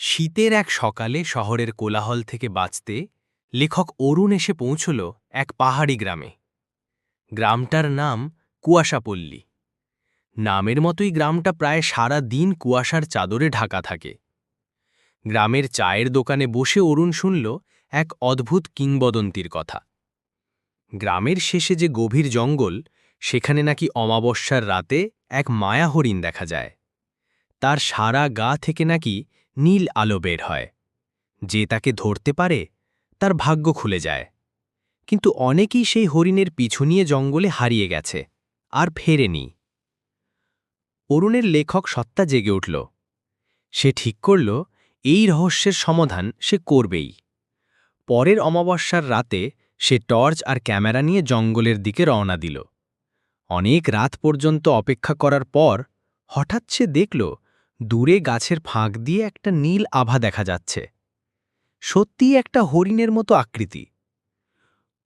শীতের এক সকালে শহরের কোলাহল থেকে বাঁচতে লেখক অরুণ এসে পৌঁছল এক পাহাড়ি গ্রামে। গ্রামটার নাম কুয়াশাপল্লী। নামের মতোই গ্রামটা প্রায় সারা দিন কুয়াশার চাদরে ঢাকা থাকে। গ্রামের চায়ের দোকানে বসে অরুণ শুনল এক অদ্ভুত কিংবদন্তির কথা। গ্রামের শেষে যে গভীর জঙ্গল, সেখানে নাকি অমাবস্যার রাতে এক মায়া হরিণ দেখা যায়। তার সারা গা থেকে নাকি নীল আলো বের হয়। যে তাকে ধরতে পারে তার ভাগ্য খুলে যায়। কিন্তু অনেকেই সেই হরিণের পিছু নিয়ে জঙ্গলে হারিয়ে গেছে, আর ফেরেনি। অরুণের লেখক সত্তা জেগে উঠল। সে ঠিক করল এই রহস্যের সমাধান সে করবেই। পরের অমাবস্যার রাতে সে টর্চ আর ক্যামেরা নিয়ে জঙ্গলের দিকে রওনা দিল। অনেক রাত পর্যন্ত অপেক্ষা করার পর হঠাৎ সে দেখল দূরে গাছের ফাঁক দিয়ে একটা নীল আভা দেখা যাচ্ছে। সত্যিই একটা হরিণের মতো আকৃতি।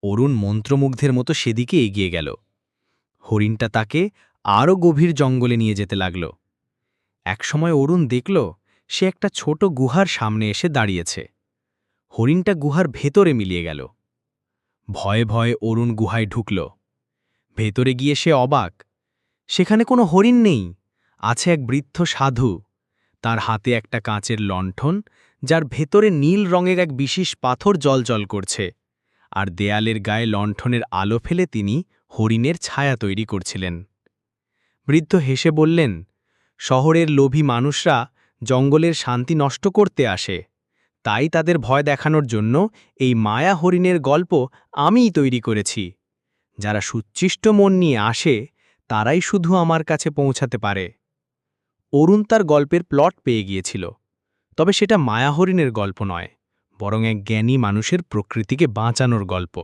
অরুণ মন্ত্রমুগ্ধের মতো সেদিকে এগিয়ে গেল। হরিণটা তাকে আরও গভীর জঙ্গলে নিয়ে যেতে লাগল। একসময় অরুণ দেখল সে একটা ছোট গুহার সামনে এসে দাঁড়িয়েছে। হরিণটা গুহার ভেতরে মিলিয়ে গেল। ভয়ে ভয়ে অরুণ গুহায় ঢুকল। ভেতরে গিয়ে সে অবাক। সেখানে কোনো হরিণ নেই, আছে এক বৃদ্ধ সাধু। তার হাতে একটা কাঁচের লণ্ঠন, যার ভেতরে নীল রঙের এক বিশেষ পাথর জ্বলজ্বল করছে, আর দেয়ালের গায়ে লণ্ঠনের আলো ফেলে তিনি হরিণের ছায়া তৈরি করছিলেন। বৃদ্ধ হেসে বললেন, শহরের লোভী মানুষরা জঙ্গলের শান্তি নষ্ট করতে আসে, তাই তাদের ভয় দেখানোর জন্য এই মায়া হরিণের গল্প আমিই তৈরি করেছি। যারা সুচ্ছিষ্ট মন নিয়ে আসে তারাই শুধু আমার কাছে পৌঁছাতে পারে। অরুণ তার গল্পের প্লট পেয়ে গিয়েছিল, তবে সেটা মায়া হরিণের গল্প নয়, বরং এক জ্ঞানী মানুষের প্রকৃতিকে বাঁচানোর গল্প।